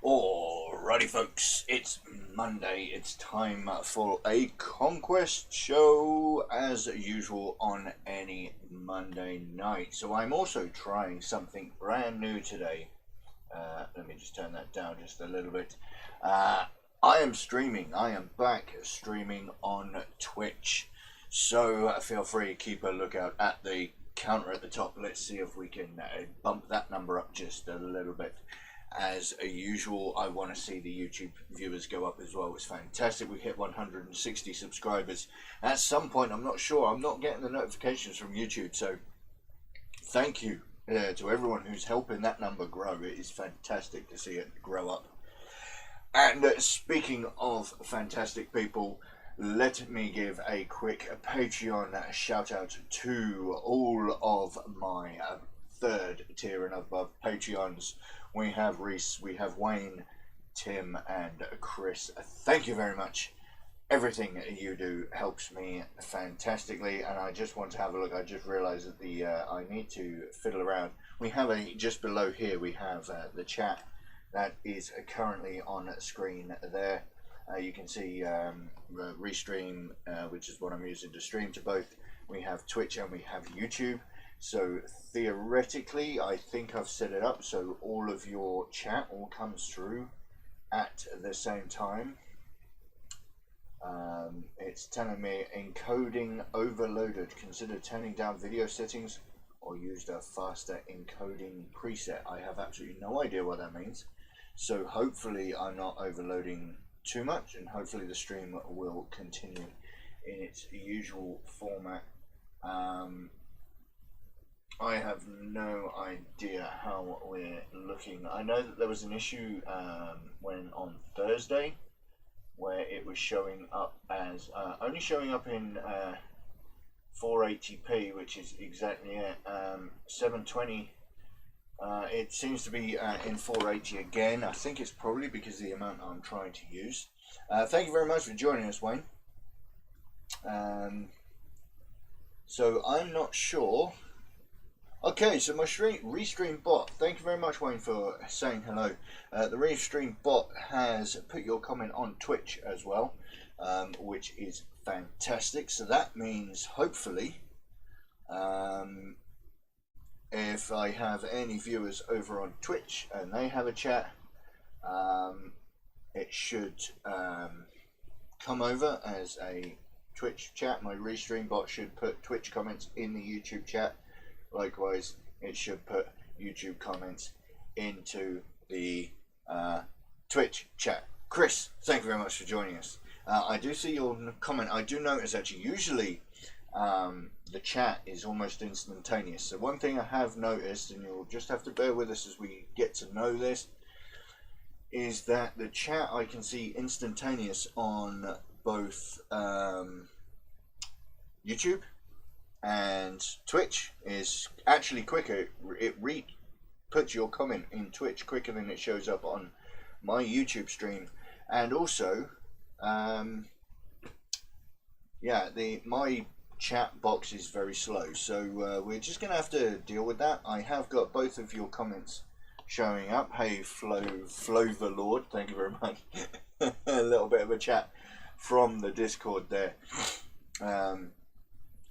Alrighty folks, it's Monday, it's time for a Conquest show as usual on any Monday night. So I'm also trying something brand new today. Let me just turn that down just a little bit. I am streaming, I am back streaming on Twitch. So feel free to keep a lookout at the counter at the top. Let's see if we can bump that number up just a little bit. As usual, I want to see the YouTube viewers go up as well. It's fantastic. We hit 160 subscribers at some point. I'm not sure. I'm not getting the notifications from YouTube. So thank you to everyone who's helping that number grow. It is fantastic to see it grow up. And speaking of fantastic people, let me give a quick Patreon shout out to all of my third tier and above Patreons. We have Reese, we have Wayne, Tim, and Chris. Thank you very much. Everything you do helps me fantastically, and I just want to have a look. I just realized that I need to fiddle around. We have just below here, we have the chat that is currently on screen there. You can see Restream, which is what I'm using to stream to both. We have Twitch and we have YouTube. So theoretically, I think I've set it up so all of your chat all comes through at the same time. It's telling me encoding overloaded. Consider turning down video settings or use a faster encoding preset. I have absolutely no idea what that means. So hopefully I'm not overloading too much, and hopefully the stream will continue in its usual format. I have no idea how we're looking. I know that there was an issue when on Thursday where it was showing up as only showing up in 480p, which is exactly it. 720. It seems to be in 480 again. I think it's probably because of the amount I'm trying to use. Thank you very much for joining us, Wayne. So I'm not sure. Okay, so my Restream bot, thank you very much, Wayne, for saying hello. The Restream bot has put your comment on Twitch as well, which is fantastic. So that means, hopefully, if I have any viewers over on Twitch and they have a chat, it should come over as a Twitch chat. My Restream bot should put Twitch comments in the YouTube chat. Likewise, it should put YouTube comments into the Twitch chat. Chris, thank you very much for joining us. I do see your comment. I do notice actually usually the chat is almost instantaneous. So one thing I have noticed, and you'll just have to bear with us as we get to know this, is that the chat I can see instantaneous on both YouTube and Twitch is actually quicker. It puts your comment in Twitch quicker than it shows up on my YouTube stream. And also my chat box is very slow, so we're just gonna have to deal with that. I have got both of your comments showing up. Hey Floverlord, thank you very much. A little bit of a chat from the Discord there.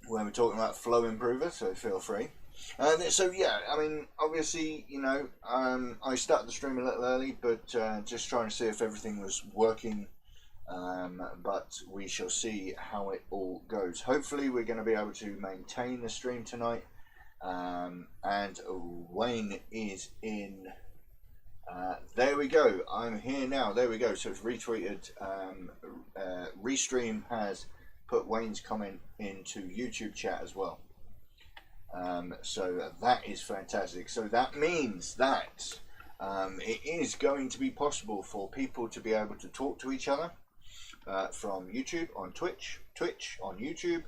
When we're talking about flow improver, so feel free. So yeah, I mean, obviously, you know, I started the stream a little early, but just trying to see if everything was working. But we shall see how it all goes. Hopefully, we're going to be able to maintain the stream tonight. And Wayne is in. There we go. I'm here now. There we go. So it's retweeted. Restream has put Wayne's comment into YouTube chat as well. So that is fantastic. So that means that it is going to be possible for people to be able to talk to each other from YouTube on Twitch, Twitch on YouTube.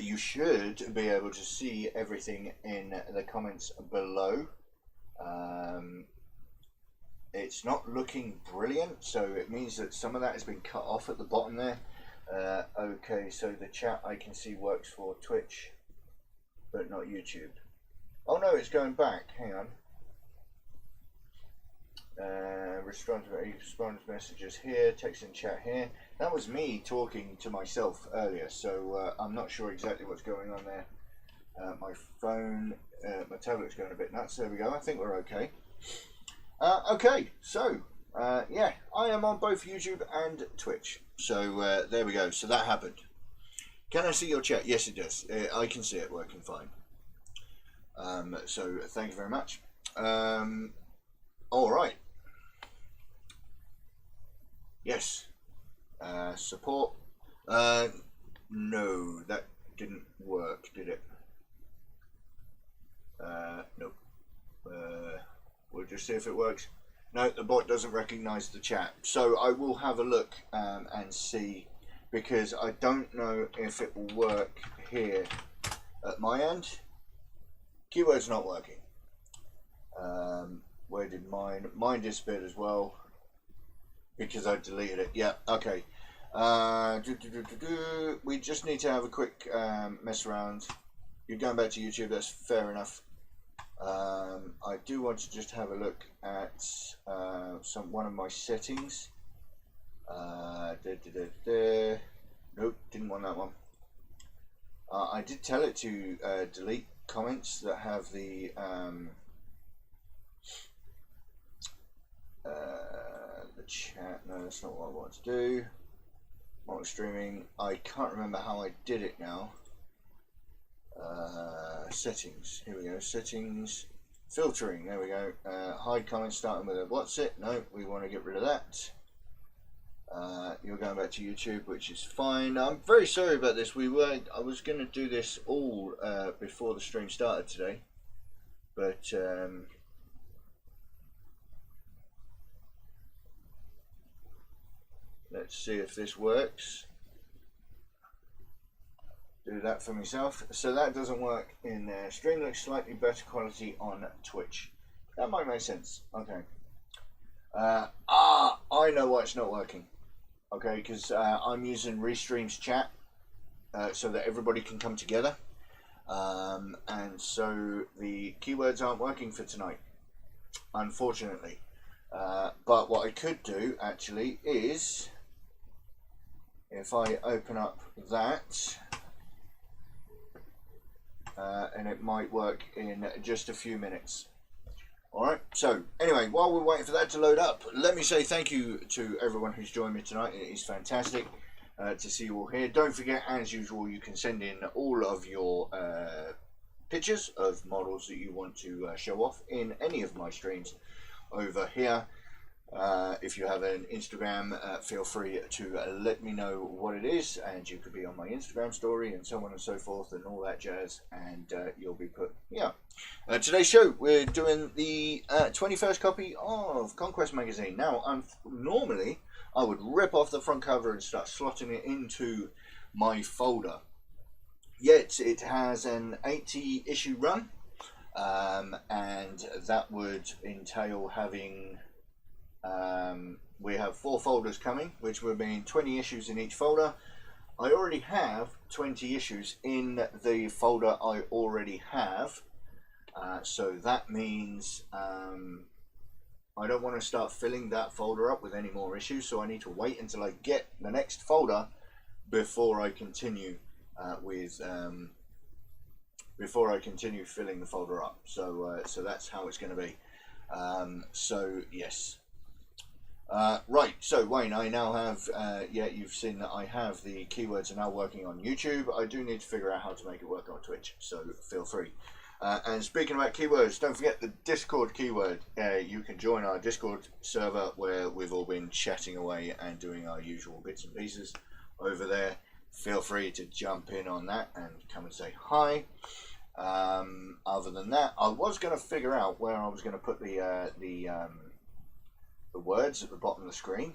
You should be able to see everything in the comments below. It's not looking brilliant, so it means that some of that has been cut off at the bottom there. Okay, so the chat I can see works for Twitch, but not YouTube. Oh no, it's going back. Hang on. respond to messages here, text and chat here. That was me talking to myself earlier, so I'm not sure exactly what's going on there. My phone, my tablet's going a bit nuts. There we go. I think we're okay. Okay, so yeah, I am on both YouTube and Twitch. So there we go. So that happened. Can I see your chat? Yes, it does. I can see it working fine. So thank you very much. All right. Yes. Support. No, that didn't work, did it? Nope. We'll just see if it works. No, the bot doesn't recognize the chat. So I will have a look and see, because I don't know if it will work here at my end. Keyword's not working. Where did mine disappeared as well, because I deleted it. Yeah, okay. We just need to have a quick mess around. You're going back to YouTube, that's fair enough. I do want to just have a look at one of my settings. Nope, didn't want that one. I did tell it to delete comments that have the chat. No, that's not what I want to do. Multi streaming. I can't remember how I did it now. Settings. Here we go. Settings. Filtering. There we go. Hide comments starting with a what's it? No, we want to get rid of that. You're going back to YouTube, which is fine. I'm very sorry about this. I was going to do this all before the stream started today, but let's see if this works. Do that for myself. So that doesn't work in there. Stream looks slightly better quality on Twitch. That might make sense. Okay. I know why it's not working. Okay, because I'm using Restream's chat so that everybody can come together. And so the keywords aren't working for tonight, unfortunately. But what I could do actually is, if I open up that, and it might work in just a few minutes. Alright, so anyway, while we're waiting for that to load up, let me say thank you to everyone who's joined me tonight. It is fantastic to see you all here. Don't forget, as usual, you can send in all of your pictures of models that you want to show off in any of my streams over here. If you have an Instagram, feel free to let me know what it is, and you could be on my Instagram story and so on and so forth and all that jazz, and you'll be put, yeah. Today's show, we're doing the 21st copy of Conquest magazine. Now, normally I would rip off the front cover and start slotting it into my folder, yet it has an 80 issue run, and that would entail having we have 4 folders coming, which will mean 20 issues in each folder. I already have 20 issues in the folder I already have, so that means I don't want to start filling that folder up with any more issues, so I need to wait until I get the next folder before I continue filling the folder up. So that's how it's going to be. So yes. Right, so Wayne, I now have, yeah, you've seen that I have the keywords are now working on YouTube. I do need to figure out how to make it work on Twitch, so feel free. And speaking about keywords, don't forget the Discord keyword. You can join our Discord server where we've all been chatting away and doing our usual bits and pieces over there. Feel free to jump in on that and come and say hi. Other than that, I was going to figure out where I was going to put the words at the bottom of the screen,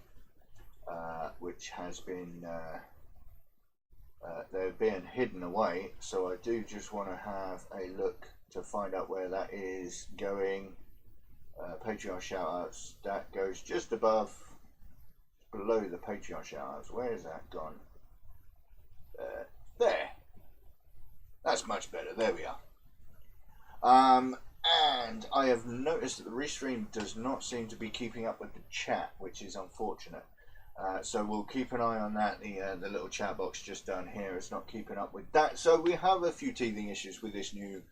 which has been they're being hidden away, so I do just want to have a look to find out where that is going. Patreon shoutouts, that goes just above, below the Patreon shoutouts. Where is that gone? There, that's much better. There we are. And I have noticed that the restream does not seem to be keeping up with the chat, which is unfortunate. So we'll keep an eye on that. The little chat box just down here is not keeping up with that. So we have a few teething issues with this new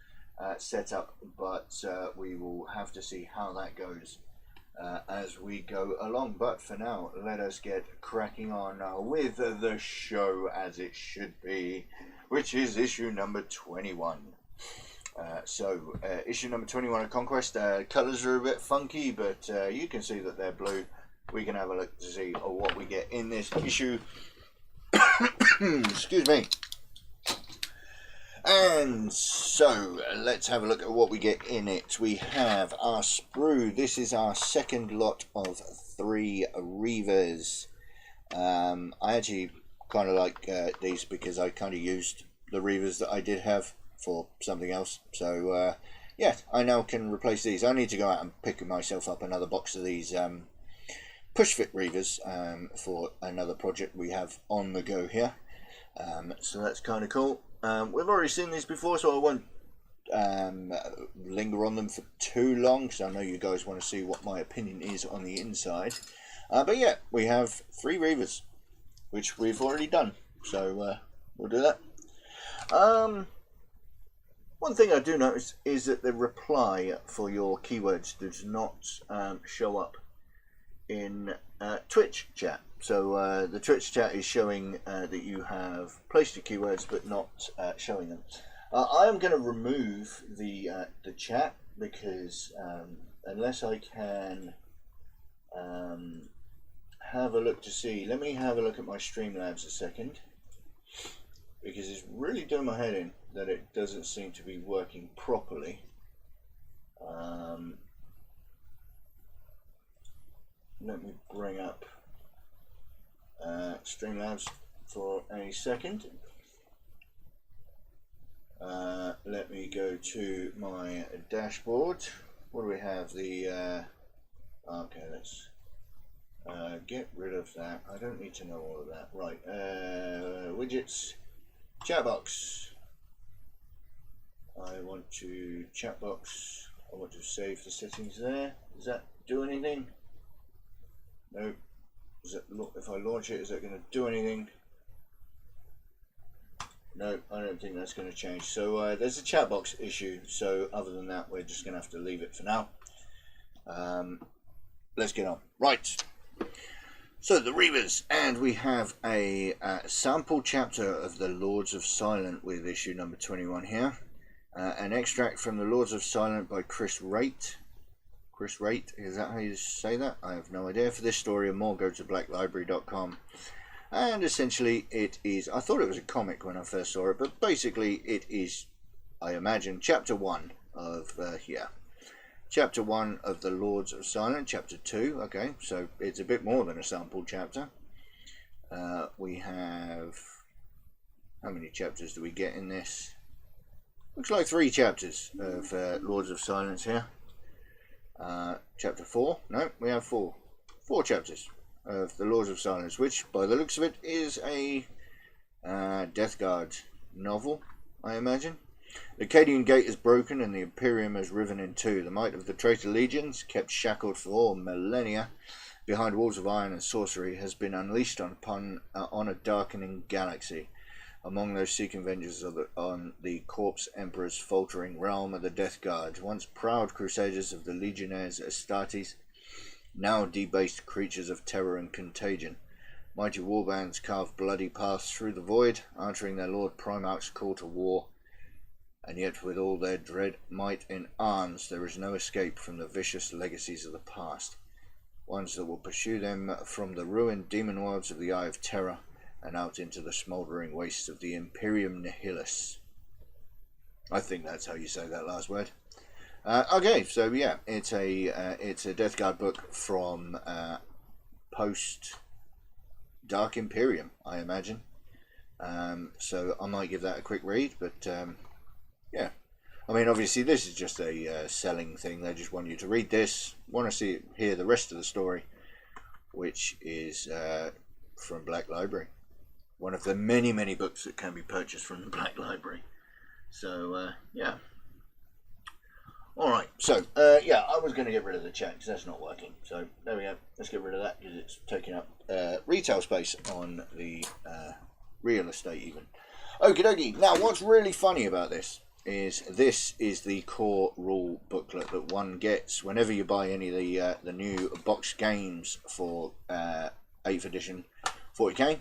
setup, but we will have to see how that goes as we go along. But for now, let us get cracking on with the show as it should be, which is issue number 21. Issue number 21 of Conquest. Colours are a bit funky, but you can see that they're blue. We can have a look to see what we get in this issue. Excuse me. And so, let's have a look at what we get in it. We have our sprue. This is our second lot of 3 Reavers. I actually kind of like these because I kind of used the Reavers that I did have for something else. So, yeah, I now can replace these. I need to go out and pick myself up another box of these push fit Reavers for another project we have on the go here. So that's kind of cool. We've already seen these before, so I won't linger on them for too long, because I know you guys want to see what my opinion is on the inside. But yeah, we have 3 Reavers, which we've already done, so we'll do that. One thing I do notice is that the reply for your keywords does not show up in Twitch chat. So the Twitch chat is showing that you have placed your keywords but not showing them. I am going to remove the chat because unless I can have a look to see, let me have a look at my Streamlabs a second, because it's really doing my head in that it doesn't seem to be working properly. Let me bring up Streamlabs for a second. Let me go to my dashboard. What do we have? The okay, let's get rid of that. I don't need to know all of that. Right, widgets, chat box. I want to chat box. I want to save the settings there. Does that do anything? No. Does it look, if I launch it, is that going to do anything? No, I don't think that's going to change. So there's a chat box issue. So other than that, we're just going to have to leave it for now. Let's get on. Right. So the Reavers, and we have a sample chapter of the Lords of Silent with issue number 21 here. An extract from the Lords of Silent by Chris Raitt. Chris Raitt, is that how you say that? I have no idea. For this story and more, go to blacklibrary.com. And essentially it is, I thought it was a comic when I first saw it, but basically it is, I imagine, chapter 1 of, chapter 1 of the Lords of Silent, chapter 2, okay, so it's a bit more than a sample chapter. We have, how many chapters do we get in this? Looks like 3 chapters of Lords of Silence here. Chapter 4, no, we have 4 chapters of the Lords of Silence, which by the looks of it is a Death Guard novel, I imagine. The Cadian Gate is broken and the Imperium is riven in two. The might of the traitor legions, kept shackled for millennia behind walls of iron and sorcery, has been unleashed on a darkening galaxy. Among those seeking vengeance on the corpse emperor's faltering realm are the Death Guard, once proud crusaders of the Legionnaires Astartes, now debased creatures of terror and contagion. Mighty warbands carve bloody paths through the void, answering their Lord Primarch's call to war. And yet with all their dread might in arms, there is no escape from the vicious legacies of the past, ones that will pursue them from the ruined demon worlds of the Eye of Terror and out into the smouldering wastes of the Imperium Nihilus. I think that's how you say that last word. Okay, so yeah, it's a Death Guard book from post Dark Imperium, I imagine. So I might give that a quick read, but yeah, I mean, obviously this is just a selling thing. They just want you to read this, want to hear the rest of the story, which is from Black Library, one of the many books that can be purchased from the Black Library. So yeah. Alright, so, yeah, I was going to get rid of the chat because that's not working. So, there we go. Let's get rid of that because it's taking up retail space on the real estate even. Okie dokie. Now, what's really funny about this is the core rule booklet that one gets whenever you buy any of the new box games for 8th edition 40k.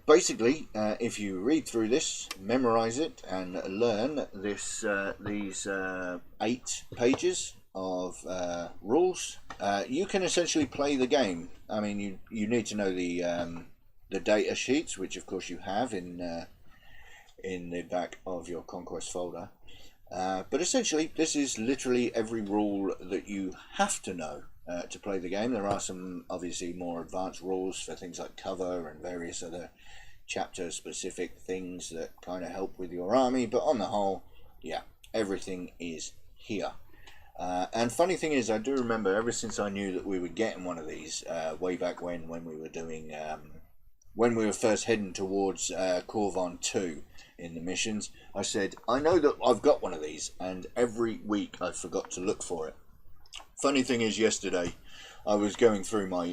Basically, if you read through this, memorize it, and learn these 8 pages of rules, you can essentially play the game. I mean, you need to know the data sheets, which of course you have in the back of your Conquest folder. But essentially, this is literally every rule that you have to know to play the game. There are some obviously more advanced rules for things like cover and various other chapter specific things that kind of help with your army, but on the whole, yeah, everything is here. And funny thing is, I do remember ever since I knew that we were getting one of these way back when we were doing when we were first heading towards Corvon 2 in the missions, I said, I know that I've got one of these, and every week I forgot to look for it. Funny thing is, yesterday I was going through my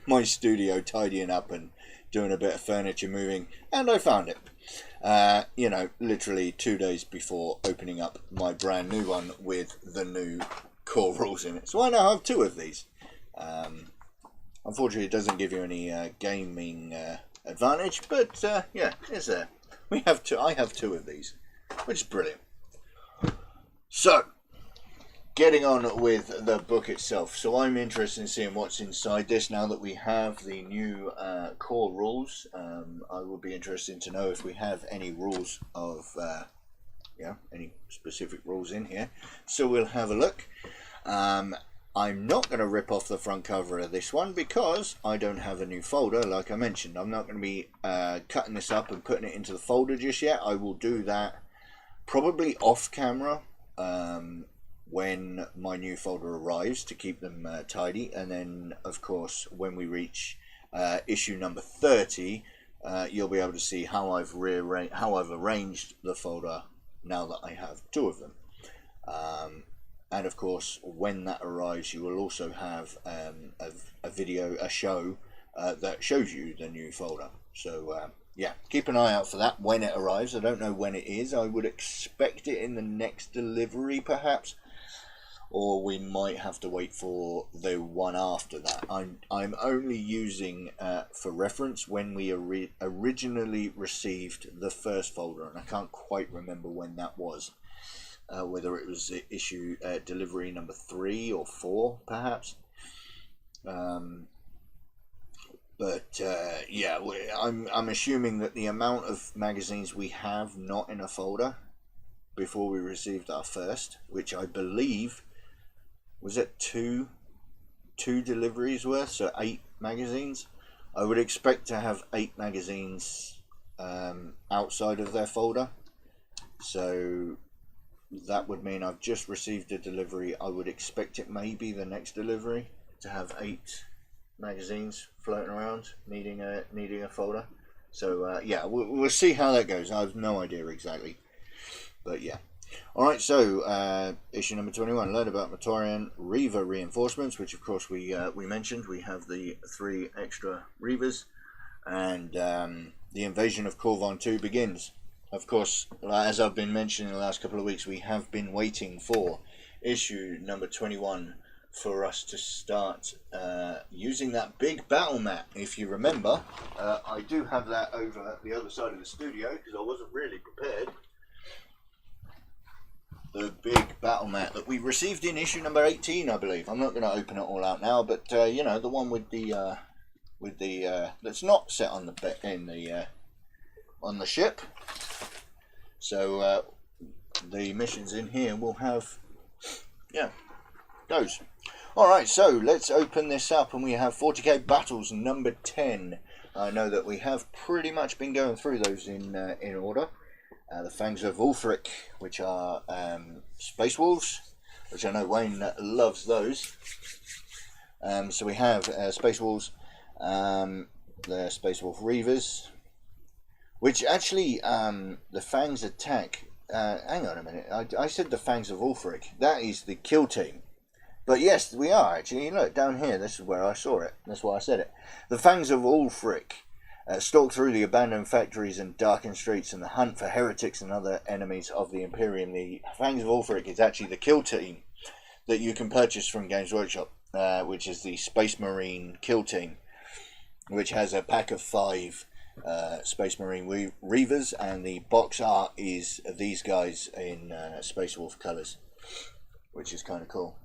my studio, tidying up and doing a bit of furniture moving, and I found it. You know, literally 2 days before opening up my brand new one with the new core rules in it. So I now have 2 of these. Unfortunately, it doesn't give you any gaming advantage, but yeah, it's there. I have 2 of these, which is brilliant. So, getting on with the book itself. So I'm interested in seeing what's inside this now that we have the new core rules. I would be interested to know if we have any rules of, yeah, any specific rules in here. So we'll have a look. I'm not going to rip off the front cover of this one because I don't have a new folder, like I mentioned. I'm not going to be cutting this up and putting it into the folder just yet. I will do that probably off camera when my new folder arrives to keep them tidy. And then, of course, when we reach issue number 30, you'll be able to see how I've arranged the folder now that I have 2 of them. And of course, when that arrives, you will also have a show that shows you the new folder. So yeah, keep an eye out for that when it arrives. I don't know when it is. I would expect it in the next delivery, perhaps, or we might have to wait for the one after that. I'm only using for reference when we originally received the first folder, and I can't quite remember when that was. Whether it was issue delivery number 3 or 4, perhaps. But yeah, I'm assuming that the amount of magazines we have not in a folder before we received our first, which I believe was at two deliveries worth, so 8 magazines. I would expect to have 8 magazines outside of their folder. So that would mean I've just received a delivery. I would expect it may be the next delivery to have 8 magazines floating around needing a folder. So yeah, we'll see how that goes. I have no idea exactly, but yeah. Alright, so issue number 21, learn about Mortorian Reaver reinforcements, which of course we mentioned. We have the 3 extra Reavers, and the invasion of Corvon 2 begins. Of course, as I've been mentioning the last couple of weeks, we have been waiting for issue number 21 for us to start using that big battle mat. If you remember, I do have that over the other side of the studio because I wasn't really prepared. The big battle mat that we received in issue number 18, I believe. I'm not going to open it all out now, but you know, the one with the that's not set on the on the ship. So the missions in here will have, yeah, those. Alright, so let's open this up, and we have 40k battles number 10. I know that we have pretty much been going through those in order. The Fangs of Ulfric, which are Space Wolves, which I know Wayne loves those. So we have Space Wolves, the Space Wolf Reavers, which actually the Fangs attack hang on a minute. I said the Fangs of Ulfric. That is the kill team. But yes, we are actually. Look, down here, this is where I saw it. That's why I said it. The Fangs of Ulfric stalk through the abandoned factories and darkened streets and the hunt for heretics and other enemies of the Imperium. The Fangs of Ulfric is actually the kill team that you can purchase from Games Workshop, which is the Space Marine kill team, which has a pack of 5 Space Marine Reavers, and the box art is these guys in Space Wolf colours, which is kind of cool.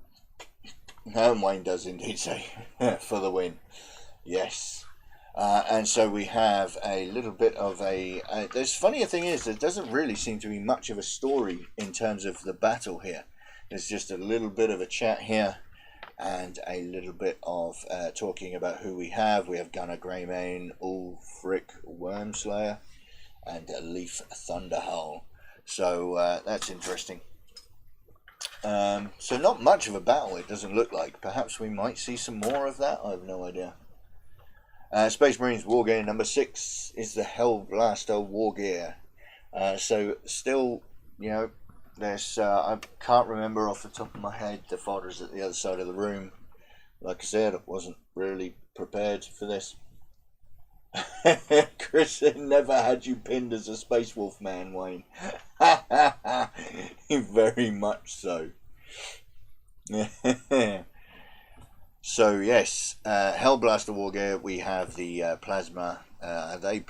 And Wayne does indeed say for the win. Yes. And so we have a little bit of a... there's funnier thing is, there doesn't really seem to be much of a story in terms of the battle here. There's just a little bit of a chat here and a little bit of talking about who we have. We have Gunnar Greymane, Ulfric Wormslayer, and Leaf Thunderhowl. So that's interesting. So not much of a battle, it doesn't look like. Perhaps we might see some more of that. I have no idea. Space Marines Wargear number 6 is the Hellblaster Wargear. So still, you know, there's I can't remember off the top of my head. The folder's at the other side of the room. Like I said, I wasn't really prepared for this. Chris never had you pinned as a Space Wolf man, Wayne. Very much so. So yes, Hellblaster Wargear. We have the plasma. Heavy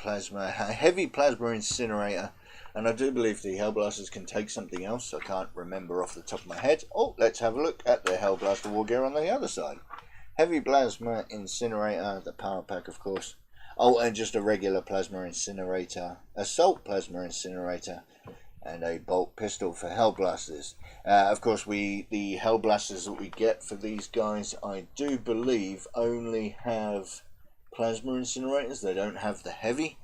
plasma incinerator, and I do believe the Hellblasters can take something else. I can't remember off the top of my head. Oh, let's have a look at the Hellblaster Wargear on the other side. Heavy plasma incinerator, the power pack, of course. Oh, and just a regular plasma incinerator, assault plasma incinerator, and a bolt pistol for Hellblasters. Of course, the Hellblasters that we get for these guys, I do believe, only have plasma incinerators. They don't have the heavy.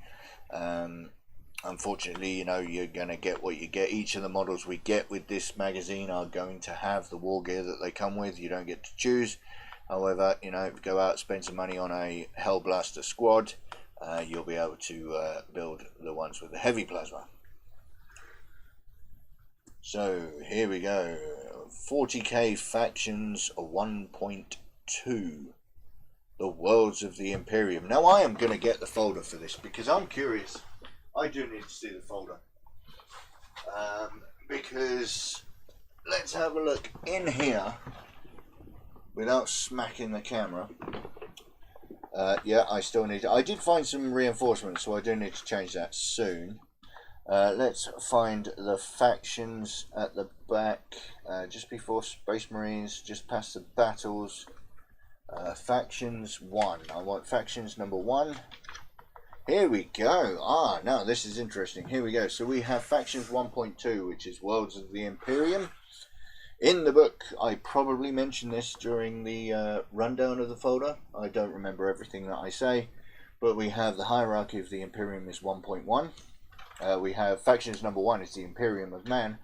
Unfortunately, you know, you're going to get what you get. Each of the models we get with this magazine are going to have the war gear that they come with. You don't get to choose. However, you know, if you go out and spend some money on a Hellblaster squad, you'll be able to build the ones with the heavy plasma. So, here we go. 40k Factions 1.2. The Worlds of the Imperium. Now, I am going to get the folder for this because I'm curious. I do need to see the folder. Because, let's have a look in here. Without smacking the camera. Yeah, I still need to... I did find some reinforcements, so I do need to change that soon. Let's find the factions at the back. Just before Space Marines, just past the battles. Factions 1. I want factions number 1. Here we go. Ah, now this is interesting. Here we go. So we have factions 1.2, which is Worlds of the Imperium. In the book, I probably mentioned this during the rundown of the folder. I don't remember everything that I say, but we have the hierarchy of the Imperium is 1.1. We have factions number 1 is the Imperium of Man.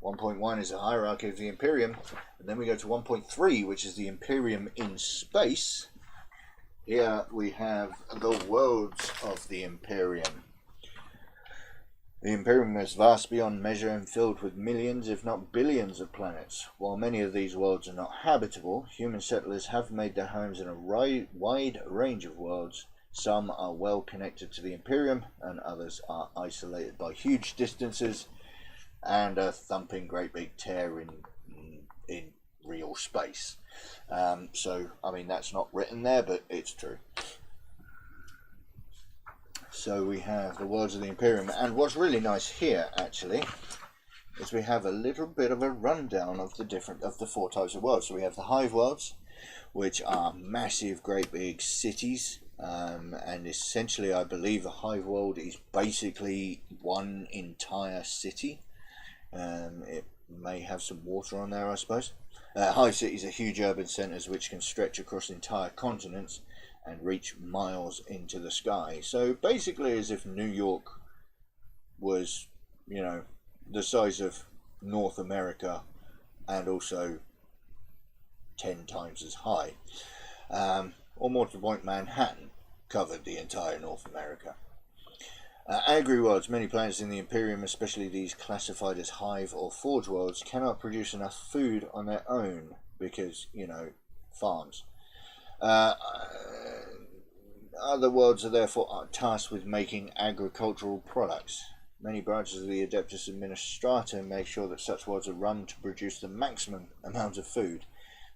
1.1 is the hierarchy of the Imperium. And then we go to 1.3, which is the Imperium in space. Here we have the Worlds of the Imperium. The Imperium is vast beyond measure and filled with millions, if not billions, of planets. While many of these worlds are not habitable, human settlers have made their homes in a wide range of worlds. Some are well connected to the Imperium, and others are isolated by huge distances and a thumping great big tear in real space. So, I mean, that's not written there, but it's true. So we have the Worlds of the Imperium, and what's really nice here actually is we have a little bit of a rundown of the 4 types of worlds. So we have the Hive worlds, which are massive, great big cities, and essentially I believe a Hive world is basically one entire city. It may have some water on there, I suppose. Hive cities are huge urban centres which can stretch across entire continents and reach miles into the sky. So basically as if New York was, you know, the size of North America and also 10 times as high. Or more to the point, Manhattan covered the entire North America. Agri-worlds, many planets in the Imperium, especially these classified as hive or forge worlds, cannot produce enough food on their own because, you know, farms. Other worlds are therefore tasked with making agricultural products. Many branches of the Adeptus Administrata make sure that such worlds are run to produce the maximum amount of food.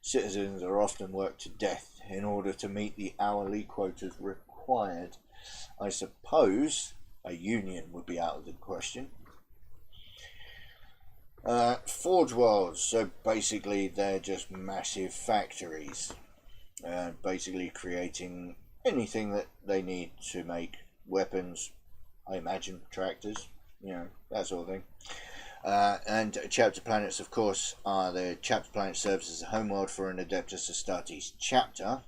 Citizens are often worked to death in order to meet the hourly quotas required. I suppose a union would be out of the question. Forge worlds, so basically they're just massive factories, basically creating anything that they need to make weapons, I imagine, tractors, you know, that sort of thing. And chapter planets, of course, are the chapter planet serves as a homeworld for an Adeptus Astartes chapter,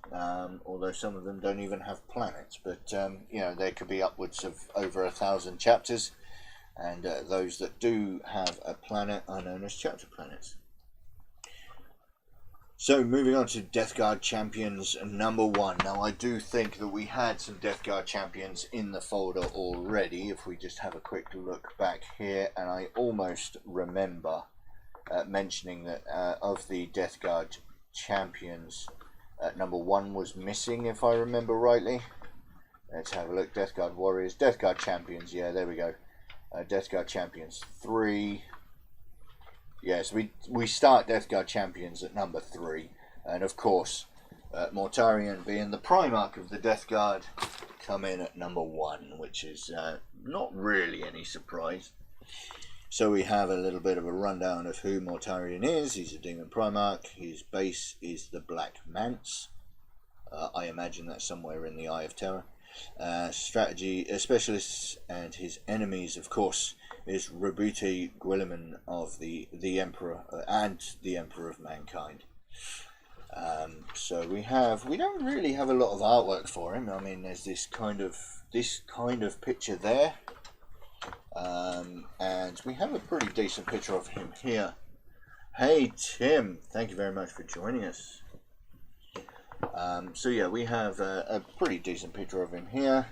although some of them don't even have planets, but you know, there could be upwards of over 1,000 chapters, and those that do have a planet are known as chapter planets. So moving on to Death Guard Champions number 1. Now I do think that we had some Death Guard Champions in the folder already, if we just have a quick look back here, and I almost remember mentioning that of the Death Guard Champions, number 1 was missing, if I remember rightly. Let's have a look. Death Guard Warriors, Death Guard Champions, yeah, there we go. Death Guard Champions 3. Yes, we start Death Guard Champions at number 3, and of course, Mortarion, being the Primarch of the Death Guard, come in at number 1, which is not really any surprise. So we have a little bit of a rundown of who Mortarion is. He's a Demon Primarch. His base is the Black Manse. I imagine that's somewhere in the Eye of Terror. Strategy specialists, and his enemies, of course, is Robuti Guilliman of the Emperor and the Emperor of Mankind. So we don't really have a lot of artwork for him. I mean, there's this kind of picture there, and we have a pretty decent picture of him here. Hey Tim, thank you very much for joining us. So yeah, we have a pretty decent picture of him here,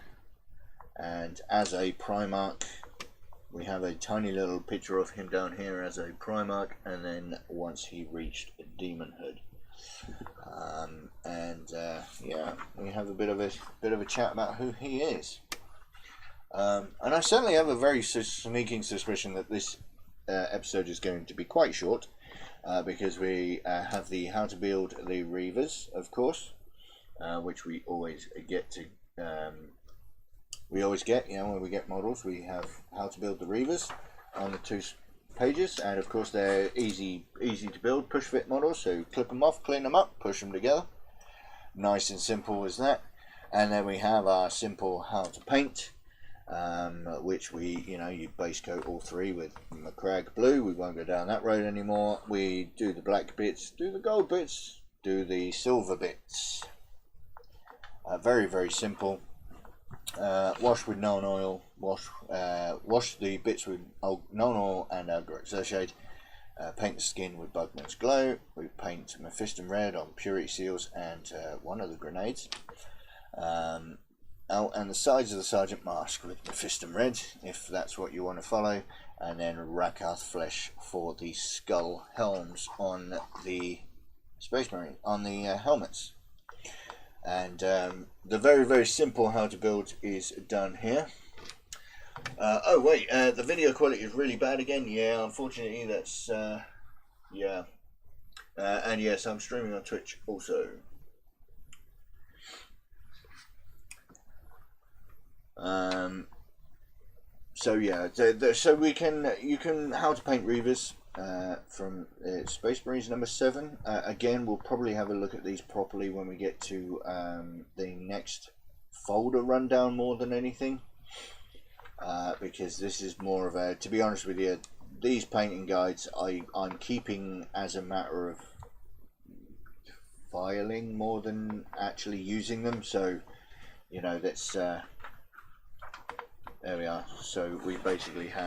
and as a Primarch, we have a tiny little picture of him down here as a Primarch, and then once he reached demonhood. Yeah, we have a bit of a chat about who he is. And I certainly have a very sneaking suspicion that this episode is going to be quite short, because we have the how to build the Reavers, of course, which we always get to. We always get, you know, when we get models, we have how to build the Reavers on the 2 pages, and of course they're easy to build, push fit models, so clip them off, clean them up, push them together, nice and simple as that. And then we have our simple how to paint, which you base coat all 3 with Macragge blue. We won't go down that road anymore. We do the black bits, do the gold bits, do the silver bits. Very, very simple. Wash with known oil. Wash the bits with known oil and Algorithmic shade. Paint the skin with Bugman's Glow. We paint Mephiston red on Purity Seals and one of the grenades. And the sides of the Sergeant Mask with Mephiston red, if that's what you want to follow. And then Rakath flesh for the skull helms on the Space Marine, on the helmets. And the very, very simple how to build is done here. Oh wait, the video quality is really bad again. Yeah, unfortunately that's yeah. And yes, I'm streaming on Twitch also. So yeah, so you can how to paint Reavers from Space Marines number 7. Again, we'll probably have a look at these properly when we get to the next folder rundown more than anything, because this is more of a, to be honest with you, these painting guides I'm keeping as a matter of filing more than actually using them. So you know, that's there we are. So we basically have